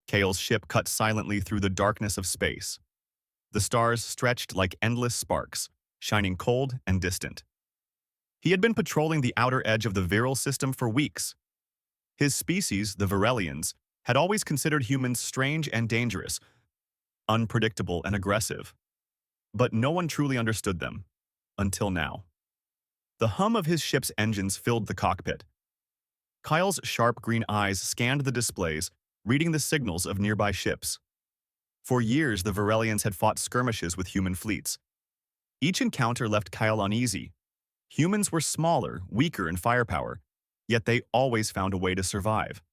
Kale's ship cut silently through the darkness of space. The stars stretched like endless sparks, shining cold and distant. He had been patrolling the outer edge of the Viral system for weeks. His species, the Virelians, had always considered humans strange and dangerous, unpredictable and aggressive. But no one truly understood them, until now. The hum of his ship's engines filled the cockpit. Kyle's sharp green eyes scanned the displays, reading the signals of nearby ships. For years, the Virelians had fought skirmishes with human fleets. Each encounter left Kyle uneasy. Humans were smaller, weaker in firepower, yet they always found a way to survive.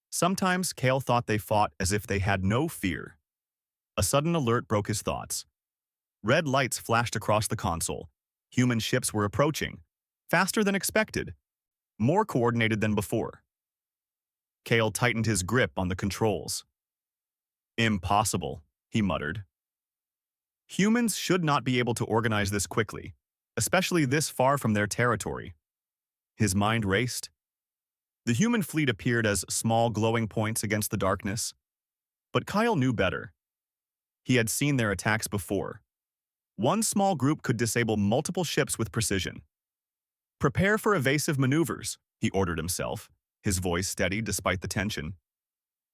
Sometimes, Kale thought they fought as if they had no fear. A sudden alert broke his thoughts. Red lights flashed across the console. Human ships were approaching, faster than expected, more coordinated than before. Kale tightened his grip on the controls. "Impossible," he muttered. Humans should not be able to organize this quickly, especially this far from their territory. His mind raced. The human fleet appeared as small glowing points against the darkness. But Kyle knew better. He had seen their attacks before. One small group could disable multiple ships with precision. "Prepare for evasive maneuvers," he ordered himself, his voice steady despite the tension.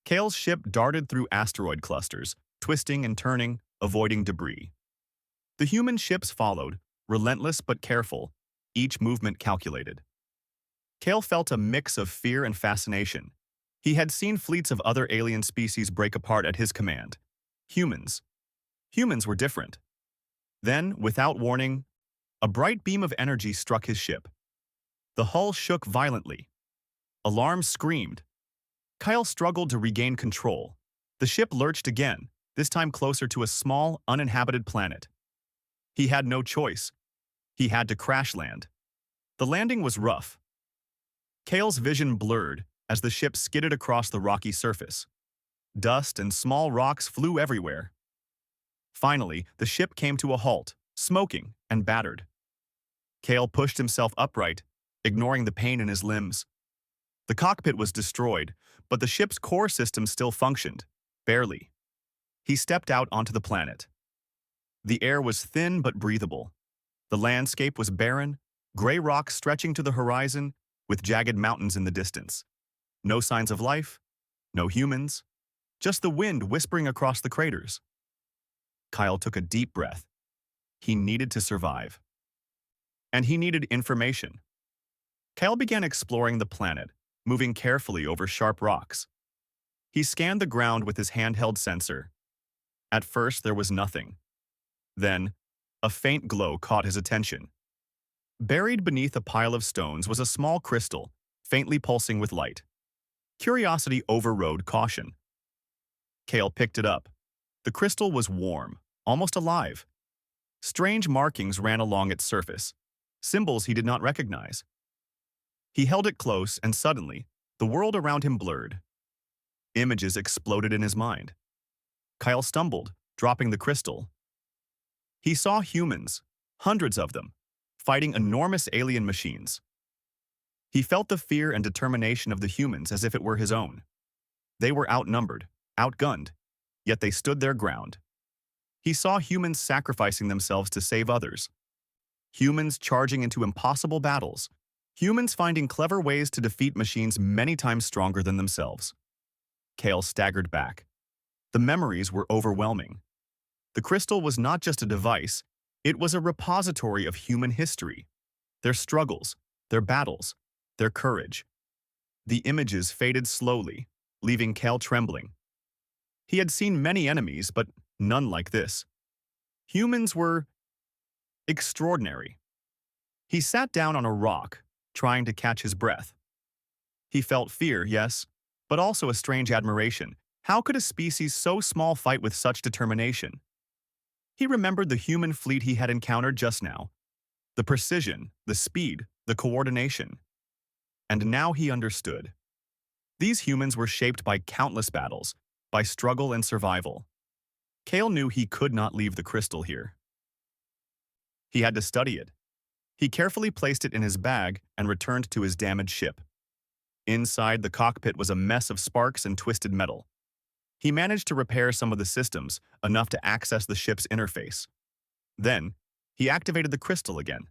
Kale's ship darted through asteroid clusters, twisting and turning, avoiding debris. The human ships followed, relentless but careful, each movement calculated. Kale felt a mix of fear and fascination. He had seen fleets of other alien species break apart at his command. Humans. Humans were different. Then, without warning, a bright beam of energy struck his ship. The hull shook violently. Alarms screamed. Kyle struggled to regain control. The ship lurched again, this time closer to a small, uninhabited planet. He had no choice. He had to crash land. The landing was rough. Kale's vision blurred as the ship skidded across the rocky surface. Dust and small rocks flew everywhere. Finally, the ship came to a halt, smoking and battered. Kale pushed himself upright, ignoring the pain in his limbs. The cockpit was destroyed, but the ship's core system still functioned, barely. He stepped out onto the planet. The air was thin but breathable. The landscape was barren, gray rocks stretching to the horizon, with jagged mountains in the distance. No signs of life, no humans, just the wind whispering across the craters. Kyle took a deep breath. He needed to survive. And he needed information. Kyle began exploring the planet, moving carefully over sharp rocks. He scanned the ground with his handheld sensor. At first, there was nothing. Then, a faint glow caught his attention. Buried beneath a pile of stones was a small crystal, faintly pulsing with light. Curiosity overrode caution. Kale picked it up. The crystal was warm, almost alive. Strange markings ran along its surface, symbols he did not recognize. He held it close, and suddenly, the world around him blurred. Images exploded in his mind. Kyle stumbled, dropping the crystal. He saw humans, hundreds of them, fighting enormous alien machines. He felt the fear and determination of the humans as if it were his own. They were outnumbered, outgunned, yet they stood their ground. He saw humans sacrificing themselves to save others. Humans charging into impossible battles. Humans finding clever ways to defeat machines many times stronger than themselves. Kale staggered back. The memories were overwhelming. The crystal was not just a device, it was a repository of human history. Their struggles, their battles, their courage. The images faded slowly, leaving Kale trembling. He had seen many enemies, but none like this. Humans were extraordinary. He sat down on a rock, trying to catch his breath. He felt fear, yes, but also a strange admiration. How could a species so small fight with such determination? He remembered the human fleet he had encountered just now. The precision, the speed, the coordination. And now he understood. These humans were shaped by countless battles, by struggle and survival. Kale knew he could not leave the crystal here. He had to study it. He carefully placed it in his bag and returned to his damaged ship. Inside, the cockpit was a mess of sparks and twisted metal. He managed to repair some of the systems, enough to access the ship's interface. Then, he activated the crystal again.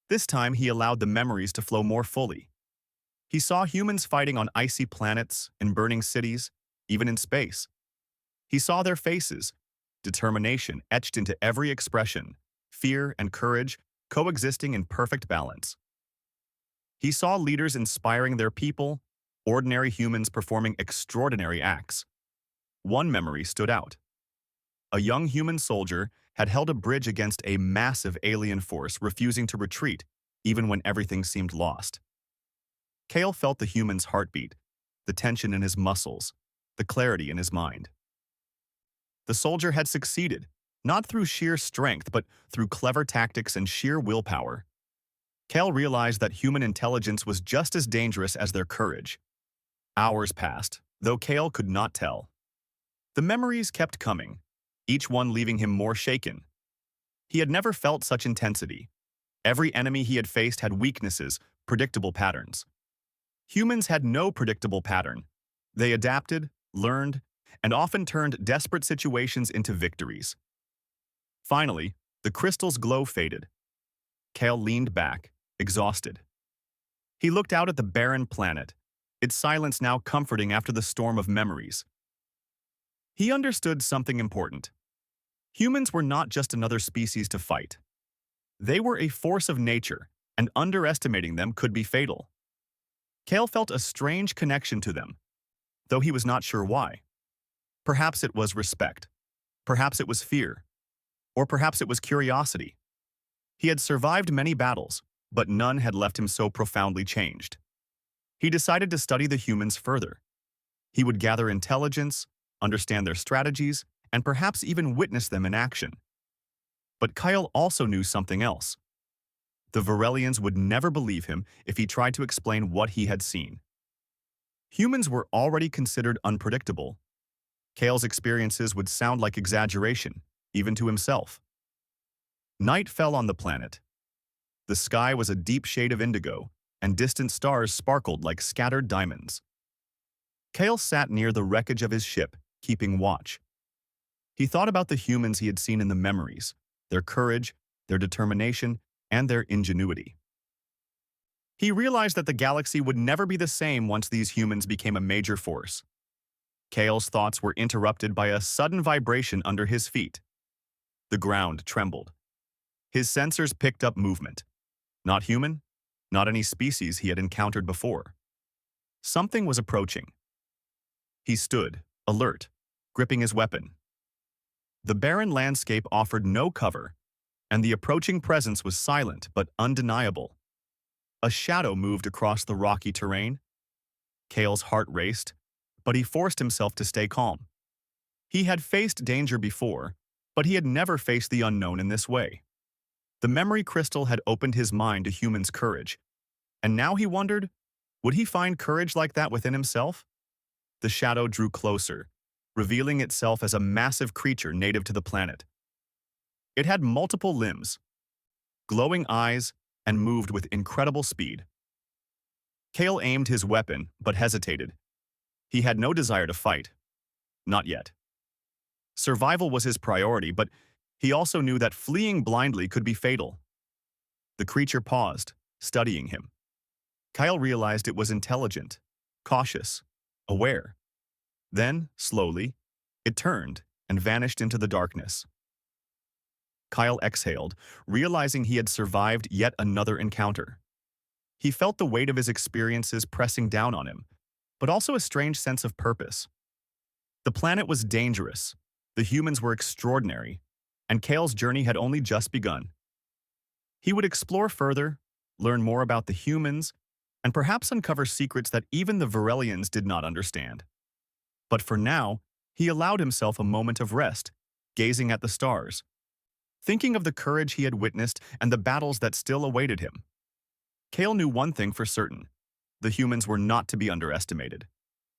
This time, he allowed the memories to flow more fully. He saw humans fighting on icy planets, in burning cities, even in space. He saw their faces, determination etched into every expression, fear and courage coexisting in perfect balance. He saw leaders inspiring their people, ordinary humans performing extraordinary acts. One memory stood out. A young human soldier had held a bridge against a massive alien force refusing to retreat, even when everything seemed lost. Kale felt the human's heartbeat, the tension in his muscles, the clarity in his mind. The soldier had succeeded, not through sheer strength, but through clever tactics and sheer willpower. Kale realized that human intelligence was just as dangerous as their courage. Hours passed, though Kale could not tell. The memories kept coming, each one leaving him more shaken. He had never felt such intensity. Every enemy he had faced had weaknesses, predictable patterns. Humans had no predictable pattern. They adapted, learned, and often turned desperate situations into victories. Finally, the crystal's glow faded. Kale leaned back, exhausted. He looked out at the barren planet, its silence now comforting after the storm of memories. He understood something important. Humans were not just another species to fight. They were a force of nature, and underestimating them could be fatal. Kale felt a strange connection to them, though he was not sure why. Perhaps it was respect. Perhaps it was fear. Or perhaps it was curiosity. He had survived many battles, but none had left him so profoundly changed. He decided to study the humans further. He would gather intelligence, understand their strategies, and perhaps even witness them in action. But Kyle also knew something else. The Varelians would never believe him if he tried to explain what he had seen. Humans were already considered unpredictable. Kale's experiences would sound like exaggeration, even to himself. Night fell on the planet. The sky was a deep shade of indigo, and distant stars sparkled like scattered diamonds. Kale sat near the wreckage of his ship, keeping watch. He thought about the humans he had seen in the memories, their courage, their determination, and their ingenuity. He realized that the galaxy would never be the same once these humans became a major force. Kale's thoughts were interrupted by a sudden vibration under his feet. The ground trembled. His sensors picked up movement. Not human, not any species he had encountered before. Something was approaching. He stood, alert, gripping his weapon. The barren landscape offered no cover, and the approaching presence was silent but undeniable. A shadow moved across the rocky terrain. Kale's heart raced, but he forced himself to stay calm. He had faced danger before, but he had never faced the unknown in this way. The memory crystal had opened his mind to humans' courage, and now he wondered, would he find courage like that within himself? The shadow drew closer, revealing itself as a massive creature native to the planet. It had multiple limbs, glowing eyes, and moved with incredible speed. Kale aimed his weapon, but hesitated. He had no desire to fight. Not yet. Survival was his priority, but he also knew that fleeing blindly could be fatal. The creature paused, studying him. Kyle realized it was intelligent, cautious, aware. Then, slowly, it turned and vanished into the darkness. Kyle exhaled, realizing he had survived yet another encounter. He felt the weight of his experiences pressing down on him, but also a strange sense of purpose. The planet was dangerous, the humans were extraordinary, and Kale's journey had only just begun. He would explore further, learn more about the humans, and perhaps uncover secrets that even the Varelians did not understand. But for now, he allowed himself a moment of rest, gazing at the stars, thinking of the courage he had witnessed and the battles that still awaited him. Kale knew one thing for certain: the humans were not to be underestimated.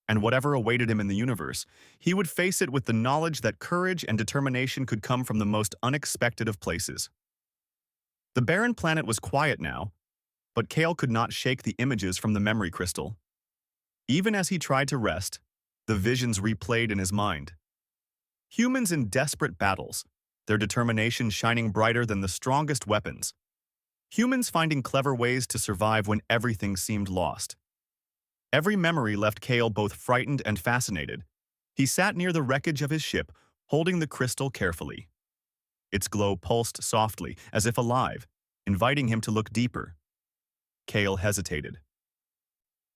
And whatever awaited him in the universe, he would face it with the knowledge that courage and determination could come from the most unexpected of places. The barren planet was quiet now, but Kale could not shake the images from the memory crystal. Even as he tried to rest, The visions replayed in his mind. Humans in desperate battles, their determination shining brighter than the strongest weapons. Humans finding clever ways to survive when everything seemed lost. Every memory left Kale both frightened and fascinated. He sat near the wreckage of his ship, holding the crystal carefully. Its glow pulsed softly, as if alive, inviting him to look deeper. Kale hesitated.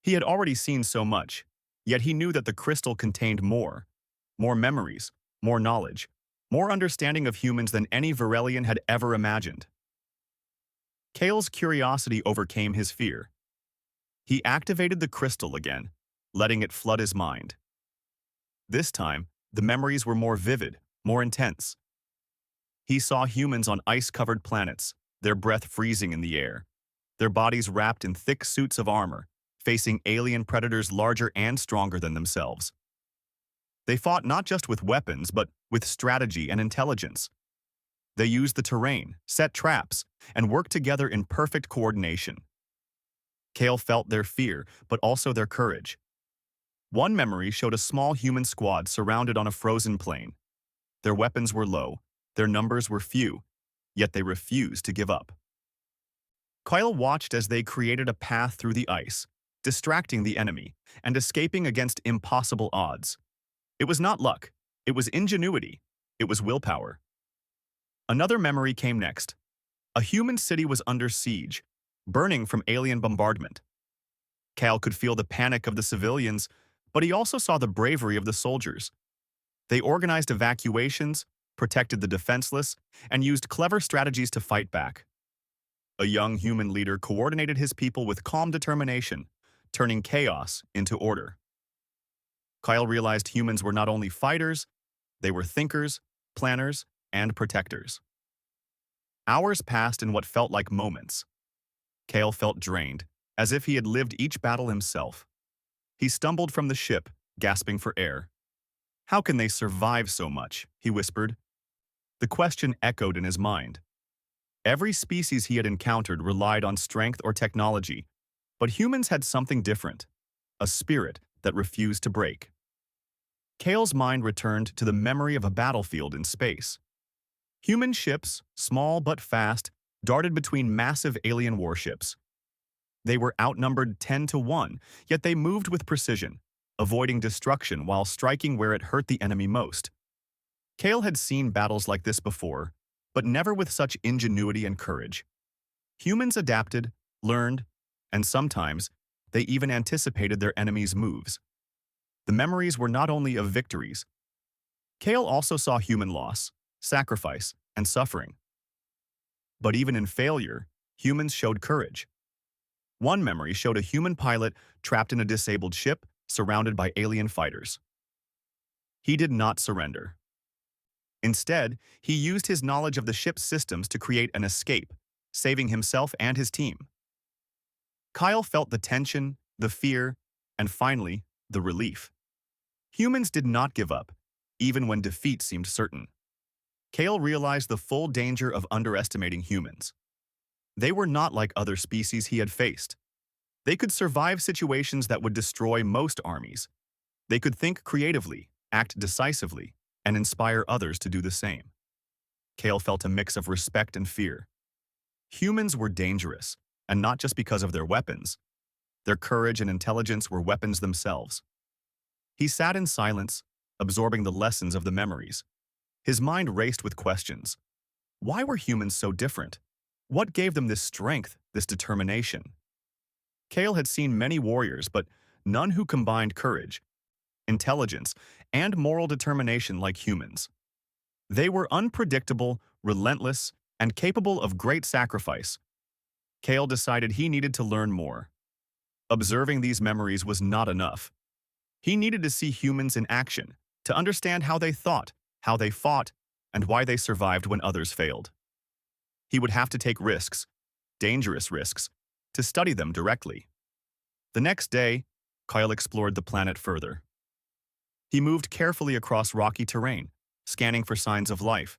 He had already seen so much, yet he knew that the crystal contained more memories, more knowledge, more understanding of humans than any Varelian had ever imagined. Kale's curiosity overcame his fear. He activated the crystal again, letting it flood his mind. This time, the memories were more vivid, more intense. He saw humans on ice-covered planets, their breath freezing in the air, their bodies wrapped in thick suits of armor, facing alien predators larger and stronger than themselves. They fought not just with weapons, but with strategy and intelligence. They used the terrain, set traps, and worked together in perfect coordination. Kale felt their fear, but also their courage. One memory showed a small human squad surrounded on a frozen plain. Their weapons were low, their numbers were few, yet they refused to give up. Kyle watched as they created a path through the ice, distracting the enemy and escaping against impossible odds. It was not luck, it was ingenuity, it was willpower. Another memory came next. A human city was under siege, burning from alien bombardment. Cal could feel the panic of the civilians, but he also saw the bravery of the soldiers. They organized evacuations, protected the defenseless, and used clever strategies to fight back. A young human leader coordinated his people with calm determination, turning chaos into order. Kyle realized humans were not only fighters, they were thinkers, planners, and protectors. Hours passed in what felt like moments. Kale felt drained, as if he had lived each battle himself. He stumbled from the ship, gasping for air. "How can they survive so much?" he whispered. The question echoed in his mind. Every species he had encountered relied on strength or technology, but humans had something different, a spirit that refused to break. Kale's mind returned to the memory of a battlefield in space. Human ships, small but fast, darted between massive alien warships. They were outnumbered 10-1, yet they moved with precision, avoiding destruction while striking where it hurt the enemy most. Kale had seen battles like this before, but never with such ingenuity and courage. Humans adapted, learned, and sometimes they even anticipated their enemies' moves. The memories were not only of victories. Kale also saw human loss, sacrifice, and suffering. But even in failure, humans showed courage. One memory showed a human pilot trapped in a disabled ship surrounded by alien fighters. He did not surrender. Instead, he used his knowledge of the ship's systems to create an escape, saving himself and his team. Kyle felt the tension, the fear, and finally, the relief. Humans did not give up, even when defeat seemed certain. Kale realized the full danger of underestimating humans. They were not like other species he had faced. They could survive situations that would destroy most armies. They could think creatively, act decisively, and inspire others to do the same. Kale felt a mix of respect and fear. Humans were dangerous, and not just because of their weapons. Their courage and intelligence were weapons themselves. He sat in silence, absorbing the lessons of the memories. His mind raced with questions. Why were humans so different? What gave them this strength, this determination? Kale had seen many warriors, but none who combined courage, intelligence, and moral determination like humans. They were unpredictable, relentless, and capable of great sacrifice. Kale decided he needed to learn more. Observing these memories was not enough. He needed to see humans in action, to understand how they thought, how they fought, and why they survived when others failed. He would have to take risks, dangerous risks, to study them directly. The next day, Kyle explored the planet further. He moved carefully across rocky terrain, scanning for signs of life.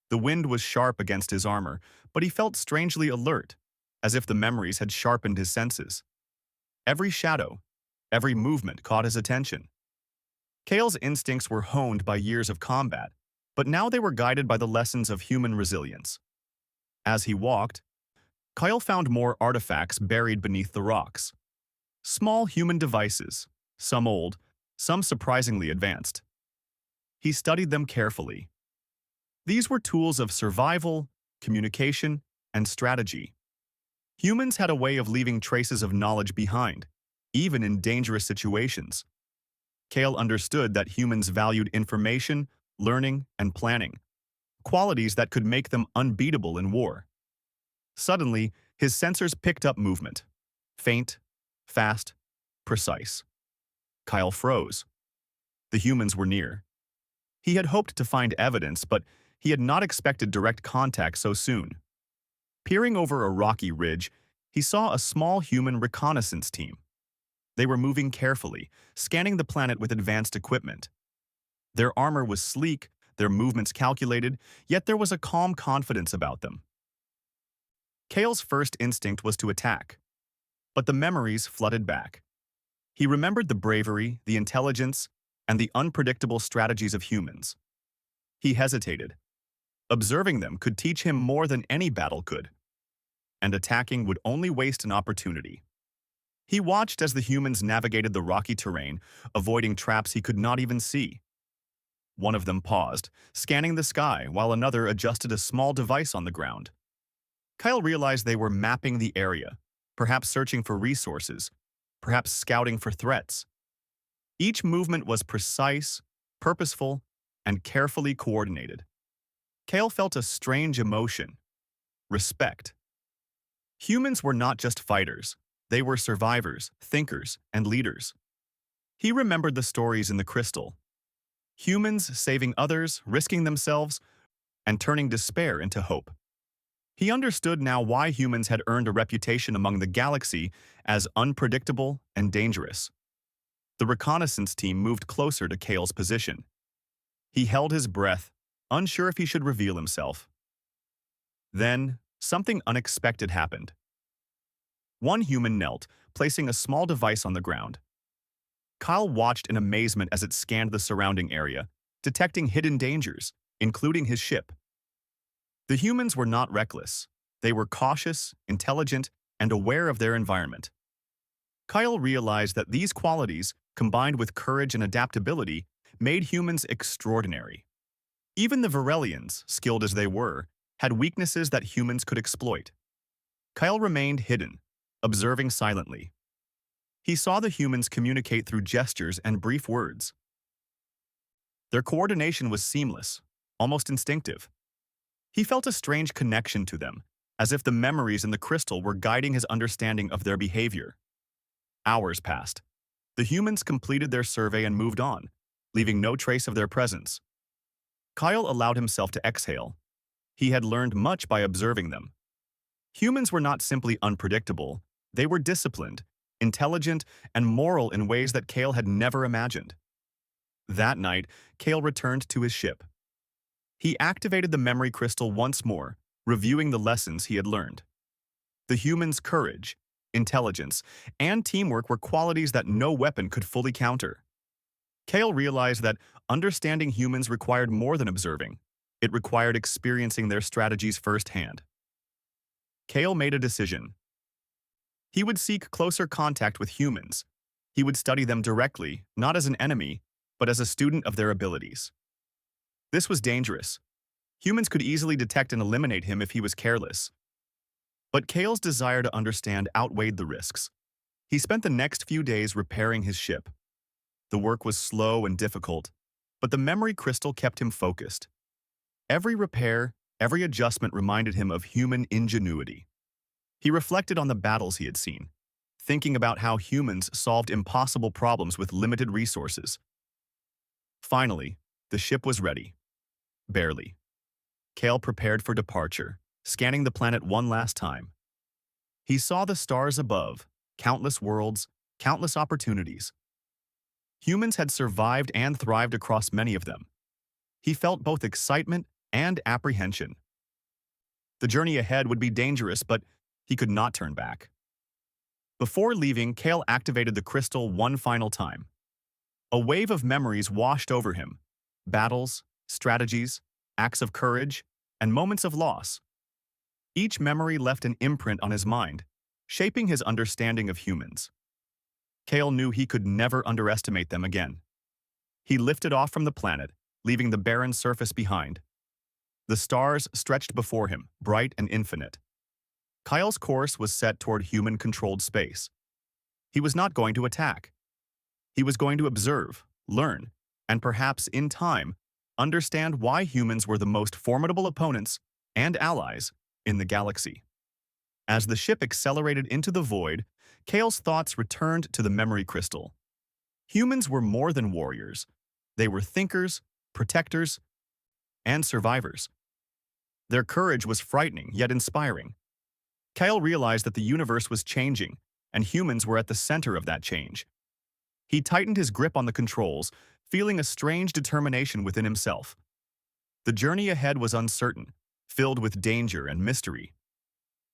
The wind was sharp against his armor, but he felt strangely alert, as if the memories had sharpened his senses. Every shadow, every movement caught his attention. Kale's instincts were honed by years of combat, but now they were guided by the lessons of human resilience. As he walked, Kyle found more artifacts buried beneath the rocks. Small human devices, some old, some surprisingly advanced. He studied them carefully. These were tools of survival, communication, and strategy. Humans had a way of leaving traces of knowledge behind, even in dangerous situations. Kale understood that humans valued information, learning, and planning, qualities that could make them unbeatable in war. Suddenly, his sensors picked up movement. Faint, fast, precise. Kyle froze. The humans were near. He had hoped to find evidence, but he had not expected direct contact so soon. Peering over a rocky ridge, he saw a small human reconnaissance team. They were moving carefully, scanning the planet with advanced equipment. Their armor was sleek, their movements calculated, yet there was a calm confidence about them. Kale's first instinct was to attack, but the memories flooded back. He remembered the bravery, the intelligence, and the unpredictable strategies of humans. He hesitated. Observing them could teach him more than any battle could, and attacking would only waste an opportunity. He watched as the humans navigated the rocky terrain, avoiding traps he could not even see. One of them paused, scanning the sky, while another adjusted a small device on the ground. Kyle realized they were mapping the area, perhaps searching for resources, perhaps scouting for threats. Each movement was precise, purposeful, and carefully coordinated. Kale felt a strange emotion: respect. Humans were not just fighters, they were survivors, thinkers, and leaders. He remembered the stories in the crystal. Humans saving others, risking themselves, and turning despair into hope. He understood now why humans had earned a reputation among the galaxy as unpredictable and dangerous. The reconnaissance team moved closer to Kale's position. He held his breath, unsure if he should reveal himself. Then, something unexpected happened. One human knelt, placing a small device on the ground. Kyle watched in amazement as it scanned the surrounding area, detecting hidden dangers, including his ship. The humans were not reckless. They were cautious, intelligent, and aware of their environment. Kyle realized that these qualities, combined with courage and adaptability, made humans extraordinary. Even the Varelians, skilled as they were, had weaknesses that humans could exploit. Kyle remained hidden, observing silently. He saw the humans communicate through gestures and brief words. Their coordination was seamless, almost instinctive. He felt a strange connection to them, as if the memories in the crystal were guiding his understanding of their behavior. Hours passed. The humans completed their survey and moved on, leaving no trace of their presence. Kyle allowed himself to exhale. He had learned much by observing them. Humans were not simply unpredictable, they were disciplined, intelligent, and moral in ways that Kale had never imagined. That night, Kale returned to his ship. He activated the memory crystal once more, reviewing the lessons he had learned. The humans' courage, intelligence, and teamwork were qualities that no weapon could fully counter. Kale realized that understanding humans required more than observing. It required experiencing their strategies firsthand. Kale made a decision. He would seek closer contact with humans. He would study them directly, not as an enemy, but as a student of their abilities. This was dangerous. Humans could easily detect and eliminate him if he was careless. But Kale's desire to understand outweighed the risks. He spent the next few days repairing his ship. The work was slow and difficult, but the memory crystal kept him focused. Every repair, every adjustment reminded him of human ingenuity. He reflected on the battles he had seen, thinking about how humans solved impossible problems with limited resources. Finally, the ship was ready. Barely. Kale prepared for departure, scanning the planet one last time. He saw the stars above, countless worlds, countless opportunities. Humans had survived and thrived across many of them. He felt both excitement and apprehension. The journey ahead would be dangerous, but he could not turn back. Before leaving, Kale activated the crystal one final time. A wave of memories washed over him. Battles, strategies, acts of courage, and moments of loss. Each memory left an imprint on his mind, shaping his understanding of humans. Kale knew he could never underestimate them again. He lifted off from the planet, leaving the barren surface behind. The stars stretched before him, bright and infinite. Kyle's course was set toward human-controlled space. He was not going to attack. He was going to observe, learn, and perhaps, in time, understand why humans were the most formidable opponents and allies in the galaxy. As the ship accelerated into the void, Kale's thoughts returned to the memory crystal. Humans were more than warriors. They were thinkers, protectors, and survivors. Their courage was frightening yet inspiring. Kale realized that the universe was changing, and humans were at the center of that change. He tightened his grip on the controls, feeling a strange determination within himself. The journey ahead was uncertain, filled with danger and mystery.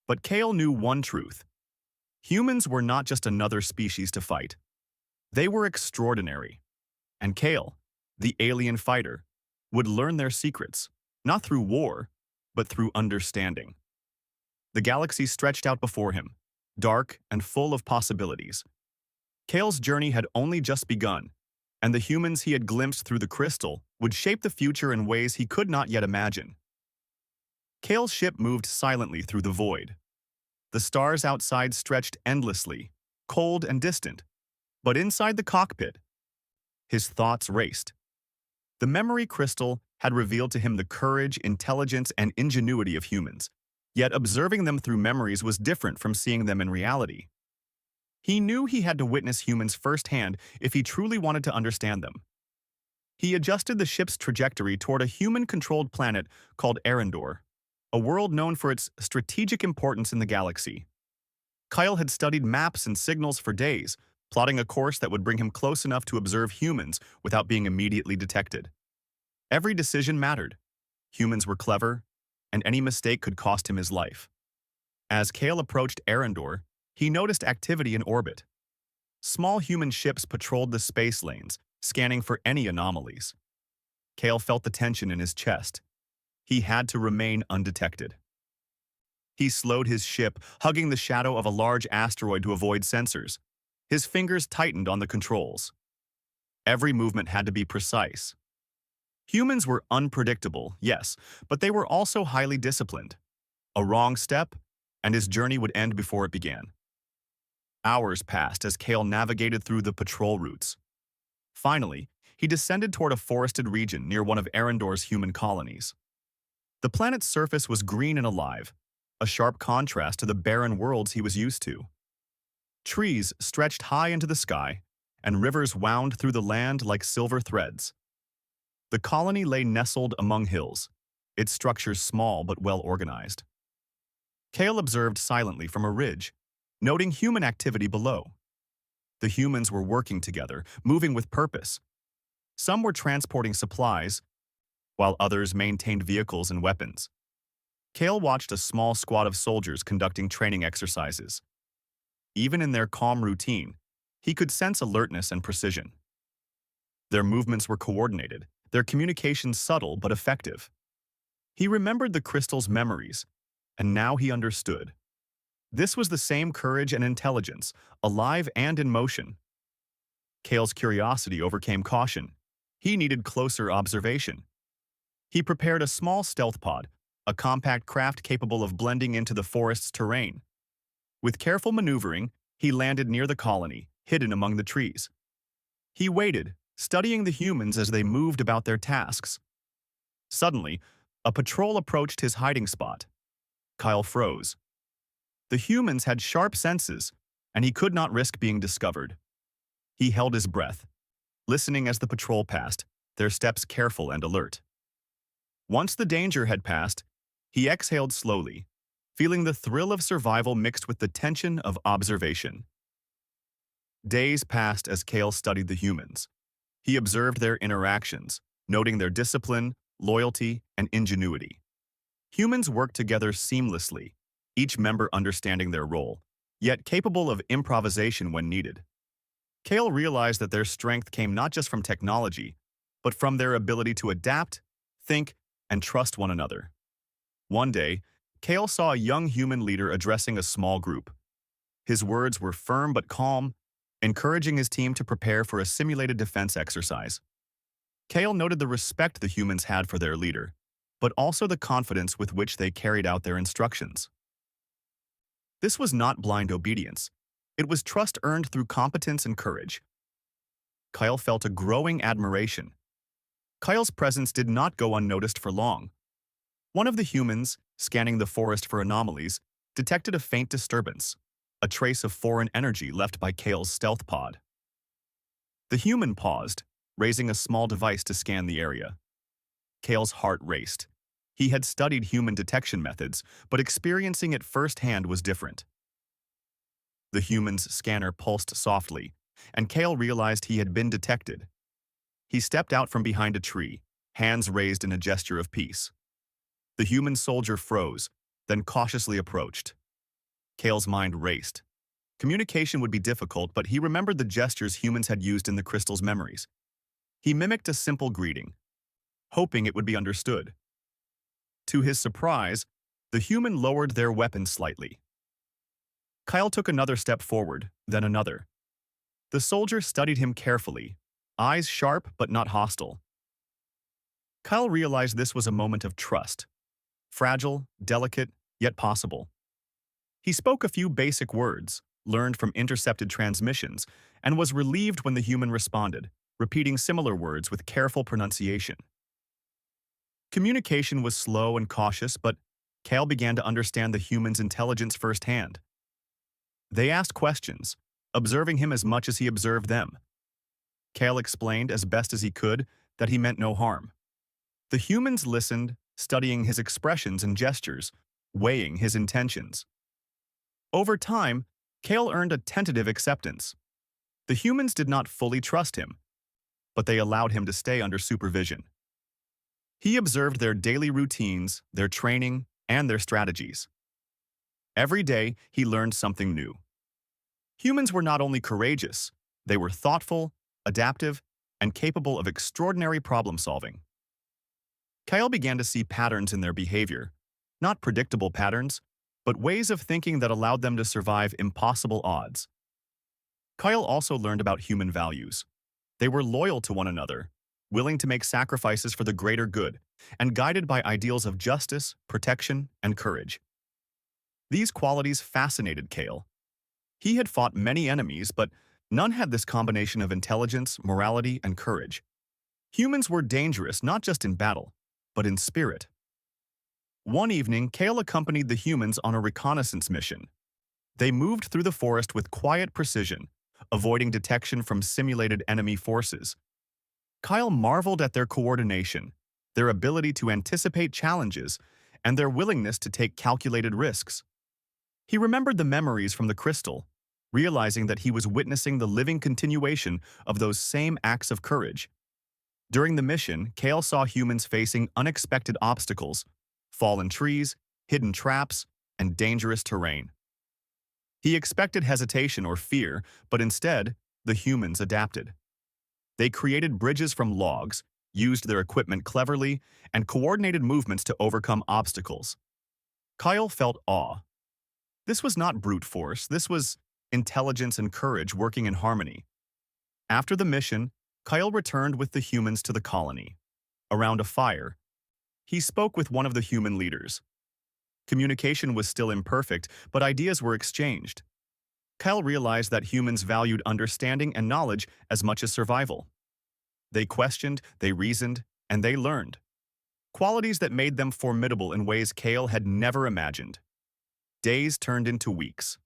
But Kale knew one truth. Humans were not just another species to fight. They were extraordinary. And Kale, the alien fighter, would learn their secrets, not through war, but through understanding. The galaxy stretched out before him, dark and full of possibilities. Kale's journey had only just begun, and the humans he had glimpsed through the crystal would shape the future in ways he could not yet imagine. Kale's ship moved silently through the void. The stars outside stretched endlessly, cold and distant, but inside the cockpit, his thoughts raced. The memory crystal had revealed to him the courage, intelligence, and ingenuity of humans, yet observing them through memories was different from seeing them in reality. He knew he had to witness humans firsthand if he truly wanted to understand them. He adjusted the ship's trajectory toward a human-controlled planet called Arendor, a world known for its strategic importance in the galaxy. Kyle had studied maps and signals for days, plotting a course that would bring him close enough to observe humans without being immediately detected. Every decision mattered. Humans were clever, and any mistake could cost him his life. As Kale approached Arendor, he noticed activity in orbit. Small human ships patrolled the space lanes, scanning for any anomalies. Kale felt the tension in his chest. He had to remain undetected. He slowed his ship, hugging the shadow of a large asteroid to avoid sensors. His fingers tightened on the controls. Every movement had to be precise. Humans were unpredictable, yes, but they were also highly disciplined. A wrong step, and his journey would end before it began. Hours passed as Kale navigated through the patrol routes. Finally, he descended toward a forested region near one of Arendor's human colonies. The planet's surface was green and alive, a sharp contrast to the barren worlds he was used to. Trees stretched high into the sky, and rivers wound through the land like silver threads. The colony lay nestled among hills, its structures small but well organized. Kale observed silently from a ridge, noting human activity below. The humans were working together, moving with purpose. Some were transporting supplies, while others maintained vehicles and weapons. Kale watched a small squad of soldiers conducting training exercises. Even in their calm routine, he could sense alertness and precision. Their movements were coordinated, their communications subtle but effective. He remembered the crystal's memories, and now he understood. This was the same courage and intelligence, alive and in motion. Kale's curiosity overcame caution. He needed closer observation. He prepared a small stealth pod, a compact craft capable of blending into the forest's terrain. With careful maneuvering, he landed near the colony, hidden among the trees. He waited, studying the humans as they moved about their tasks. Suddenly, a patrol approached his hiding spot. Kyle froze. The humans had sharp senses, and he could not risk being discovered. He held his breath, listening as the patrol passed, their steps careful and alert. Once the danger had passed, he exhaled slowly, feeling the thrill of survival mixed with the tension of observation. Days passed as Kale studied the humans. He observed their interactions, noting their discipline, loyalty, and ingenuity. Humans worked together seamlessly, each member understanding their role, yet capable of improvisation when needed. Kale realized that their strength came not just from technology, but from their ability to adapt, think, and trust one another. One day, Kale saw a young human leader addressing a small group. His words were firm but calm, encouraging his team to prepare for a simulated defense exercise. Kale noted the respect the humans had for their leader, but also the confidence with which they carried out their instructions. This was not blind obedience. It was trust earned through competence and courage. Kyle felt a growing admiration. Kyle's presence did not go unnoticed for long. One of the humans, scanning the forest for anomalies, detected a faint disturbance, a trace of foreign energy left by Kale's stealth pod. The human paused, raising a small device to scan the area. Kale's heart raced. He had studied human detection methods, but experiencing it firsthand was different. The human's scanner pulsed softly, and Kale realized he had been detected. He stepped out from behind a tree, hands raised in a gesture of peace. The human soldier froze, then cautiously approached. Kale's mind raced. Communication would be difficult, but he remembered the gestures humans had used in the crystal's memories. He mimicked a simple greeting, hoping it would be understood. To his surprise, the human lowered their weapon slightly. Kyle took another step forward, then another. The soldier studied him carefully, eyes sharp but not hostile. Kyle realized this was a moment of trust. Fragile, delicate, yet possible. He spoke a few basic words, learned from intercepted transmissions, and was relieved when the human responded, repeating similar words with careful pronunciation. Communication was slow and cautious, but Kale began to understand the human's intelligence firsthand. They asked questions, observing him as much as he observed them. Kale explained as best as he could that he meant no harm. The humans listened, studying his expressions and gestures, weighing his intentions. Over time, Kale earned a tentative acceptance. The humans did not fully trust him, but they allowed him to stay under supervision. He observed their daily routines, their training, and their strategies. Every day, he learned something new. Humans were not only courageous, they were thoughtful, adaptive, and capable of extraordinary problem-solving. Kyle began to see patterns in their behavior, not predictable patterns, but ways of thinking that allowed them to survive impossible odds. Kyle also learned about human values. They were loyal to one another, willing to make sacrifices for the greater good, and guided by ideals of justice, protection, and courage. These qualities fascinated Kale. He had fought many enemies, but none had this combination of intelligence, morality, and courage. Humans were dangerous not just in battle, but in spirit. One evening, Kale accompanied the humans on a reconnaissance mission. They moved through the forest with quiet precision, avoiding detection from simulated enemy forces. Kyle marveled at their coordination, their ability to anticipate challenges, and their willingness to take calculated risks. He remembered the memories from the crystal, realizing that he was witnessing the living continuation of those same acts of courage. During the mission, Kale saw humans facing unexpected obstacles, fallen trees, hidden traps, and dangerous terrain. He expected hesitation or fear, but instead, the humans adapted. They created bridges from logs, used their equipment cleverly, and coordinated movements to overcome obstacles. Kyle felt awe. This was not brute force, this was intelligence and courage working in harmony. After the mission, Kyle returned with the humans to the colony. Around a fire, he spoke with one of the human leaders. Communication was still imperfect, but ideas were exchanged. Kyle realized that humans valued understanding and knowledge as much as survival. They questioned, they reasoned, and they learned. Qualities that made them formidable in ways Kale had never imagined. Days turned into weeks.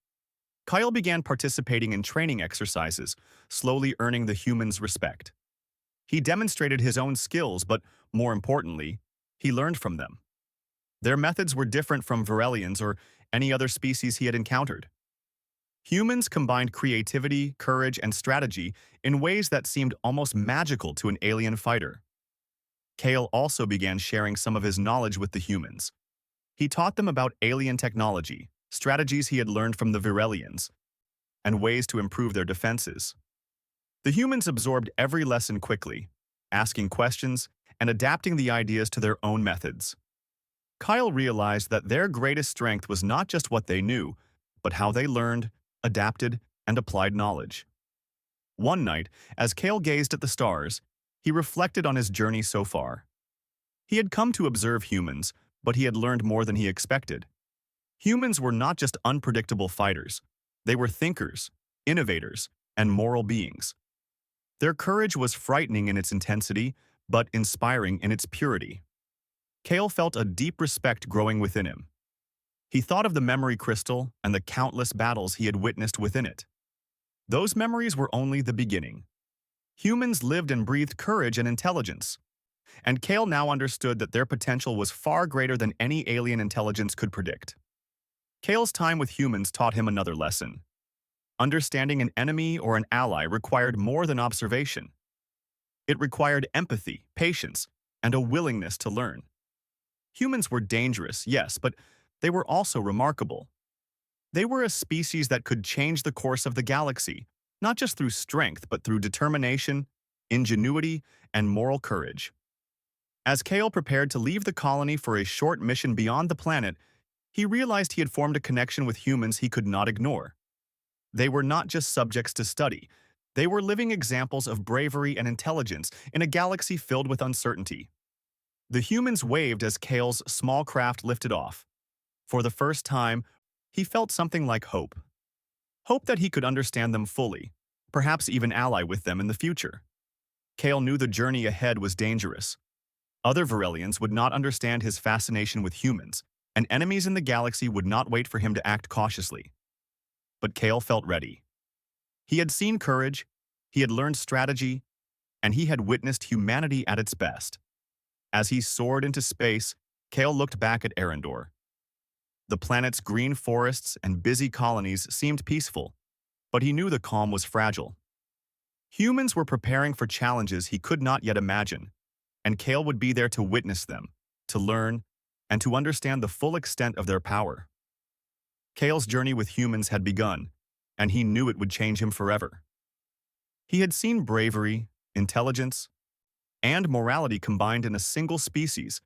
Kyle began participating in training exercises, slowly earning the humans' respect. He demonstrated his own skills, but more importantly, he learned from them. Their methods were different from Varelians or any other species he had encountered. Humans combined creativity, courage, and strategy in ways that seemed almost magical to an alien fighter. Kale also began sharing some of his knowledge with the humans. He taught them about alien technology, strategies he had learned from the Varelians, and ways to improve their defenses. The humans absorbed every lesson quickly, asking questions and adapting the ideas to their own methods. Kyle realized that their greatest strength was not just what they knew, but how they learned, adapted, and applied knowledge. One night, as Kale gazed at the stars, he reflected on his journey so far. He had come to observe humans, but he had learned more than he expected. Humans were not just unpredictable fighters. They were thinkers, innovators, and moral beings. Their courage was frightening in its intensity, but inspiring in its purity. Kale felt a deep respect growing within him. He thought of the memory crystal and the countless battles he had witnessed within it. Those memories were only the beginning. Humans lived and breathed courage and intelligence, and Kale now understood that their potential was far greater than any alien intelligence could predict. Kale's time with humans taught him another lesson. Understanding an enemy or an ally required more than observation. It required empathy, patience, and a willingness to learn. Humans were dangerous, yes, but they were also remarkable. They were a species that could change the course of the galaxy, not just through strength, but through determination, ingenuity, and moral courage. As Kale prepared to leave the colony for a short mission beyond the planet, he realized he had formed a connection with humans he could not ignore. They were not just subjects to study. They were living examples of bravery and intelligence in a galaxy filled with uncertainty. The humans waved as Kale's small craft lifted off. For the first time, he felt something like hope. Hope that he could understand them fully, perhaps even ally with them in the future. Kale knew the journey ahead was dangerous. Other Varelians would not understand his fascination with humans, and enemies in the galaxy would not wait for him to act cautiously. But Kale felt ready. He had seen courage, he had learned strategy, and he had witnessed humanity at its best. As he soared into space, Kale looked back at Arendor. The planet's green forests and busy colonies seemed peaceful, but he knew the calm was fragile. Humans were preparing for challenges he could not yet imagine, and Kale would be there to witness them, to learn, and to understand the full extent of their power. Kale's journey with humans had begun, and he knew it would change him forever. He had seen bravery, intelligence, and morality combined in a single species,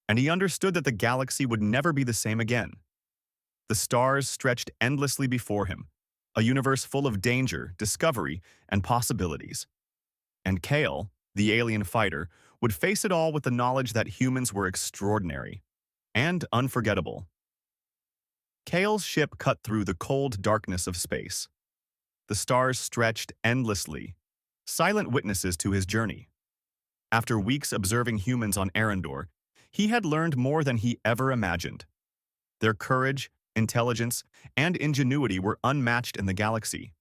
and he understood that the galaxy would never be the same again. The stars stretched endlessly before him, a universe full of danger, discovery, and possibilities. And Kale, the alien fighter, would face it all with the knowledge that humans were extraordinary and unforgettable. Kale's ship cut through the cold darkness of space. The stars stretched endlessly, silent witnesses to his journey. After weeks observing humans on Arendor, he had learned more than he ever imagined. Their courage, intelligence, and ingenuity were unmatched in the galaxy.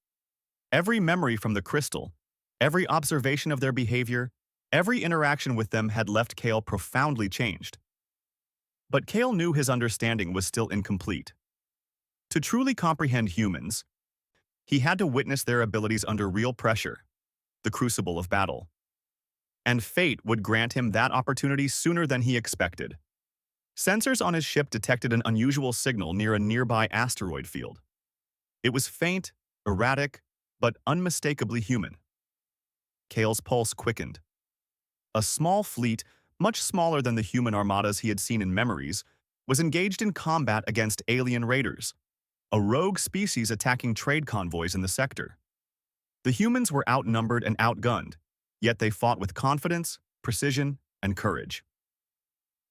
Every memory from the crystal, every observation of their behavior, every interaction with them had left Kale profoundly changed. But Kale knew his understanding was still incomplete. To truly comprehend humans, he had to witness their abilities under real pressure, the crucible of battle. And fate would grant him that opportunity sooner than he expected. Sensors on his ship detected an unusual signal near a nearby asteroid field. It was faint, erratic, but unmistakably human. Kale's pulse quickened. A small fleet, much smaller than the human armadas he had seen in memories, was engaged in combat against alien raiders, a rogue species attacking trade convoys in the sector. The humans were outnumbered and outgunned, yet they fought with confidence, precision, and courage.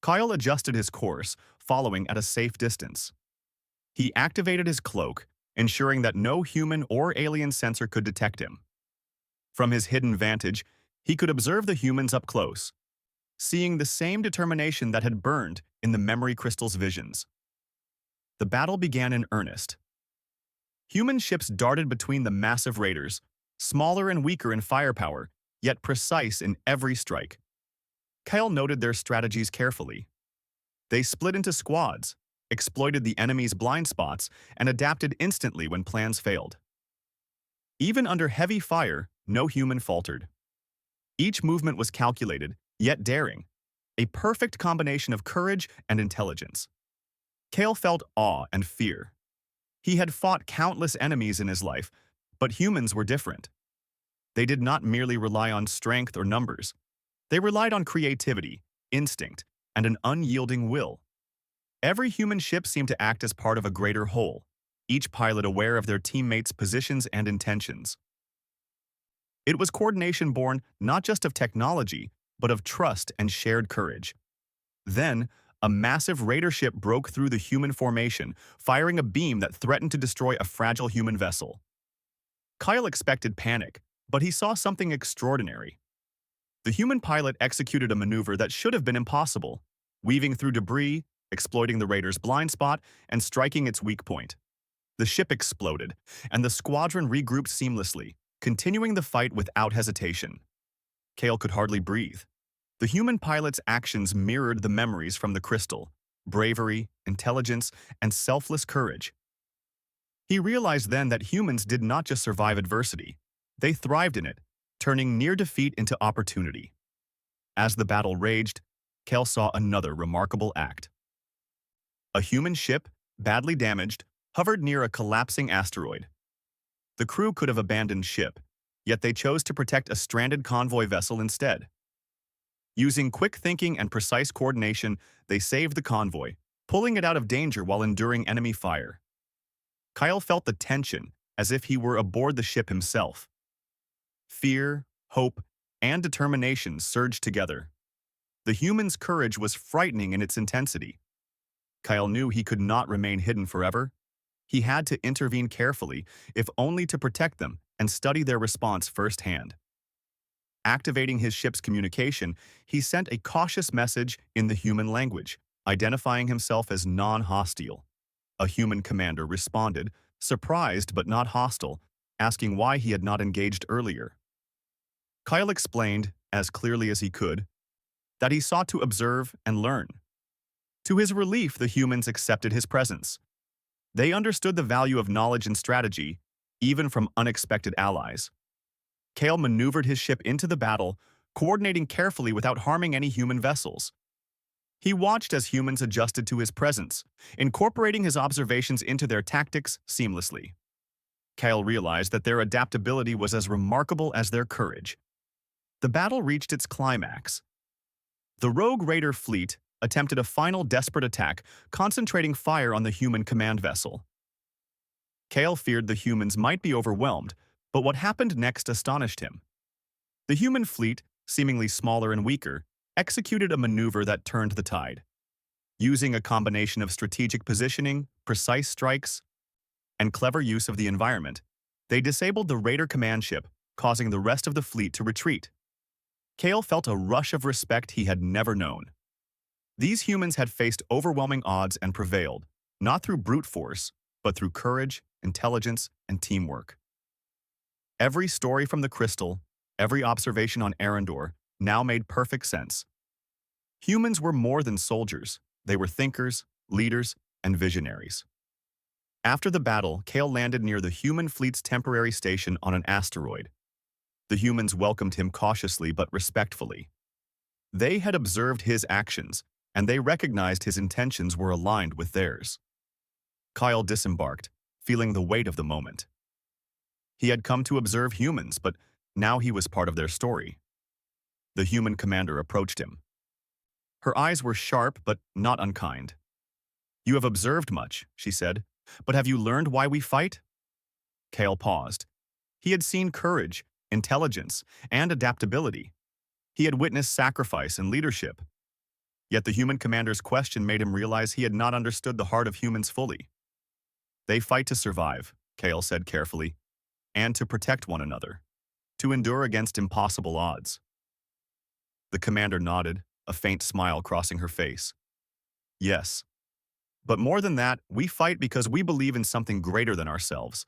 Kyle adjusted his course, following at a safe distance. He activated his cloak, ensuring that no human or alien sensor could detect him. From his hidden vantage, he could observe the humans up close, seeing the same determination that had burned in the memory crystal's visions. The battle began in earnest. Human ships darted between the massive raiders, smaller and weaker in firepower, yet precise in every strike. Kyle noted their strategies carefully. They split into squads, exploited the enemy's blind spots, and adapted instantly when plans failed. Even under heavy fire, no human faltered. Each movement was calculated, yet daring, a perfect combination of courage and intelligence. Kale felt awe and fear. He had fought countless enemies in his life, but humans were different. They did not merely rely on strength or numbers. They relied on creativity, instinct, and an unyielding will. Every human ship seemed to act as part of a greater whole, each pilot aware of their teammates' positions and intentions. It was coordination born not just of technology, but of trust and shared courage. Then, a massive raider ship broke through the human formation, firing a beam that threatened to destroy a fragile human vessel. Kyle expected panic, but he saw something extraordinary. The human pilot executed a maneuver that should have been impossible, weaving through debris, exploiting the raider's blind spot, and striking its weak point. The ship exploded, and the squadron regrouped seamlessly, continuing the fight without hesitation. Kale could hardly breathe. The human pilot's actions mirrored the memories from the crystal: bravery, intelligence, and selfless courage. He realized then that humans did not just survive adversity. They thrived in it, turning near defeat into opportunity. As the battle raged, Kale saw another remarkable act. A human ship, badly damaged, hovered near a collapsing asteroid. The crew could have abandoned ship, yet they chose to protect a stranded convoy vessel instead. Using quick thinking and precise coordination, they saved the convoy, pulling it out of danger while enduring enemy fire. Kyle felt the tension, as if he were aboard the ship himself. Fear, hope, and determination surged together. The human's courage was frightening in its intensity. Kyle knew he could not remain hidden forever. He had to intervene carefully, if only to protect them and study their response firsthand. Activating his ship's communication, he sent a cautious message in the human language, identifying himself as non-hostile. A human commander responded, surprised but not hostile, asking why he had not engaged earlier. Kyle explained, as clearly as he could, that he sought to observe and learn. To his relief, the humans accepted his presence. They understood the value of knowledge and strategy, even from unexpected allies. Kale maneuvered his ship into the battle, coordinating carefully without harming any human vessels. He watched as humans adjusted to his presence, incorporating his observations into their tactics seamlessly. Kyle realized that their adaptability was as remarkable as their courage. The battle reached its climax. The rogue raider fleet attempted a final desperate attack, concentrating fire on the human command vessel. Kale feared the humans might be overwhelmed, but what happened next astonished him. The human fleet, seemingly smaller and weaker, executed a maneuver that turned the tide. Using a combination of strategic positioning, precise strikes, and clever use of the environment, they disabled the raider command ship, causing the rest of the fleet to retreat. Kale felt a rush of respect he had never known. These humans had faced overwhelming odds and prevailed, not through brute force, but through courage, intelligence, and teamwork. Every story from the crystal, every observation on Arendor, now made perfect sense. Humans were more than soldiers. They were thinkers, leaders, and visionaries. After the battle, Kale landed near the human fleet's temporary station on an asteroid. The humans welcomed him cautiously but respectfully. They had observed his actions, and they recognized his intentions were aligned with theirs. Kyle disembarked, feeling the weight of the moment. He had come to observe humans, but now he was part of their story. The human commander approached him. Her eyes were sharp but not unkind. "You have observed much," she said, "but have you learned why we fight?" Kale paused. He had seen courage, intelligence, and adaptability. He had witnessed sacrifice and leadership. Yet the human commander's question made him realize he had not understood the heart of humans fully. "They fight to survive," Kale said carefully, "and to protect one another, to endure against impossible odds." The commander nodded, a faint smile crossing her face. "Yes. But more than that, we fight because we believe in something greater than ourselves.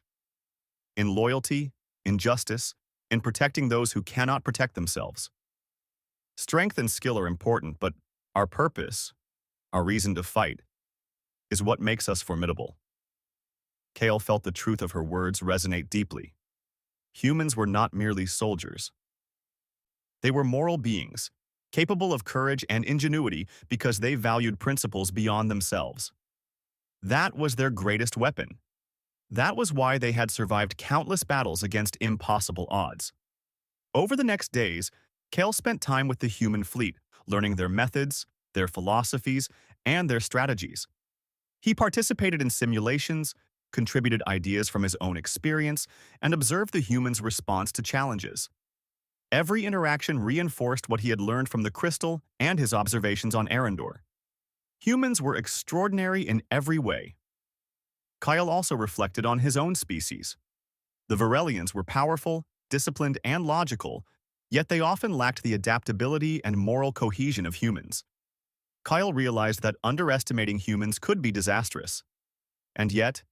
In loyalty, in justice, in protecting those who cannot protect themselves. Strength and skill are important, but our purpose, our reason to fight, is what makes us formidable." Kale felt the truth of her words resonate deeply. Humans were not merely soldiers. They were moral beings, capable of courage and ingenuity because they valued principles beyond themselves. That was their greatest weapon. That was why they had survived countless battles against impossible odds. Over the next days, Kale spent time with the human fleet, learning their methods, their philosophies, and their strategies. He participated in simulations, contributed ideas from his own experience, and observed the humans' response to challenges. Every interaction reinforced what he had learned from the crystal and his observations on Arendor. Humans were extraordinary in every way. Kyle also reflected on his own species. The Varelians were powerful, disciplined, and logical, yet they often lacked the adaptability and moral cohesion of humans. Kyle realized that underestimating humans could be disastrous. And yet,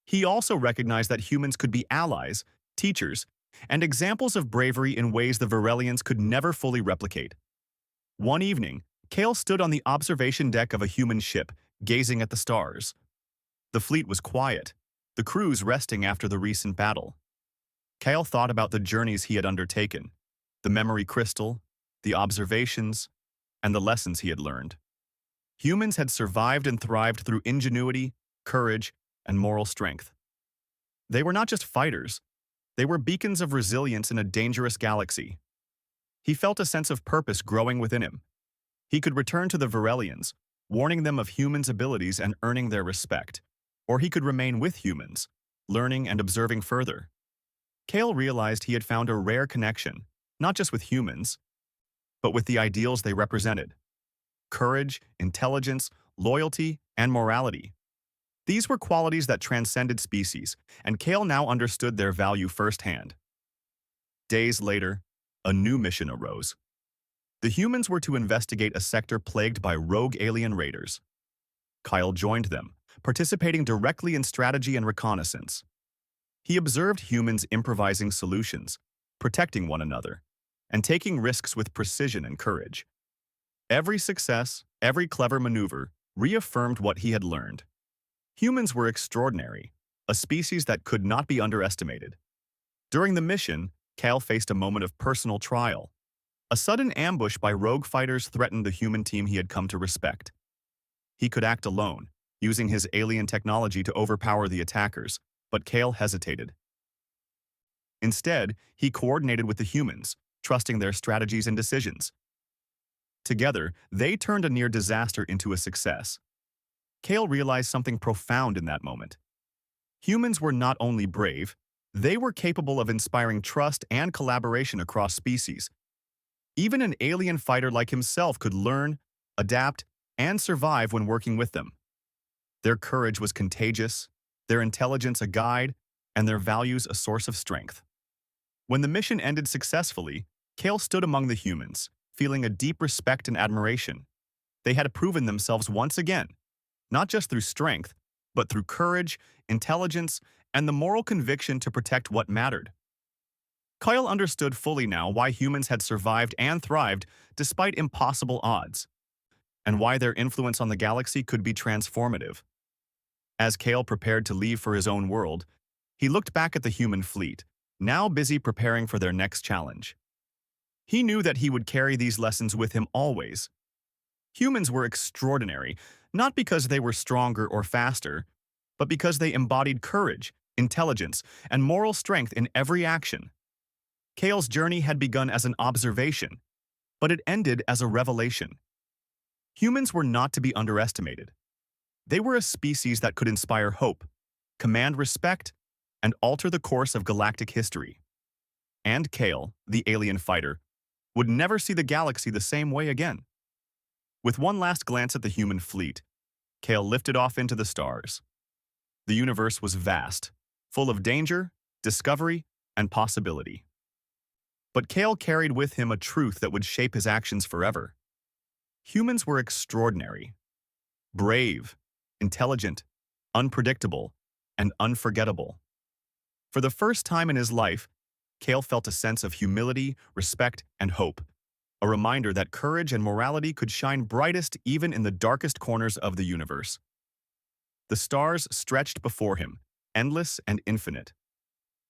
he also recognized that humans could be allies, teachers, and examples of bravery in ways the Varelians could never fully replicate. One evening, Kale stood on the observation deck of a human ship, gazing at the stars. The fleet was quiet, the crews resting after the recent battle. Kale thought about the journeys he had undertaken, the memory crystal, the observations, and the lessons he had learned. Humans had survived and thrived through ingenuity, courage, and moral strength. They were not just fighters, they were beacons of resilience in a dangerous galaxy. He felt a sense of purpose growing within him. He could return to the Varelians, warning them of humans' abilities and earning their respect, or he could remain with humans, learning and observing further. Kale realized he had found a rare connection, not just with humans, but with the ideals they represented: courage, intelligence, loyalty, and morality. These were qualities that transcended species, and Kale now understood their value firsthand. Days later, a new mission arose. The humans were to investigate a sector plagued by rogue alien raiders. Kyle joined them, participating directly in strategy and reconnaissance. He observed humans improvising solutions, protecting one another, and taking risks with precision and courage. Every success, every clever maneuver, reaffirmed what he had learned. Humans were extraordinary, a species that could not be underestimated. During the mission, Kale faced a moment of personal trial. A sudden ambush by rogue fighters threatened the human team he had come to respect. He could act alone, using his alien technology to overpower the attackers, but Kale hesitated. Instead, he coordinated with the humans, trusting their strategies and decisions. Together, they turned a near disaster into a success. Kale realized something profound in that moment. Humans were not only brave, they were capable of inspiring trust and collaboration across species. Even an alien fighter like himself could learn, adapt, and survive when working with them. Their courage was contagious, their intelligence a guide, and their values a source of strength. When the mission ended successfully, Kale stood among the humans, feeling a deep respect and admiration. They had proven themselves once again, not just through strength, but through courage, intelligence, and the moral conviction to protect what mattered. Kyle understood fully now why humans had survived and thrived despite impossible odds, and why their influence on the galaxy could be transformative. As Kale prepared to leave for his own world, he looked back at the human fleet, now busy preparing for their next challenge. He knew that he would carry these lessons with him always. Humans were extraordinary, not because they were stronger or faster, but because they embodied courage, intelligence, and moral strength in every action. Kale's journey had begun as an observation, but it ended as a revelation. Humans were not to be underestimated. They were a species that could inspire hope, command respect, and alter the course of galactic history. And Kale, the alien fighter, would never see the galaxy the same way again. With one last glance at the human fleet, Kale lifted off into the stars. The universe was vast, full of danger, discovery, and possibility. But Kale carried with him a truth that would shape his actions forever. Humans were extraordinary, brave, intelligent, unpredictable, and unforgettable. For the first time in his life, Kale felt a sense of humility, respect, and hope, a reminder that courage and morality could shine brightest even in the darkest corners of the universe. The stars stretched before him, endless and infinite.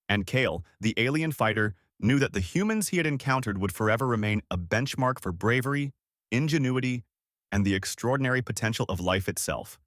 And Kale, the alien fighter, knew that the humans he had encountered would forever remain a benchmark for bravery, ingenuity, and the extraordinary potential of life itself.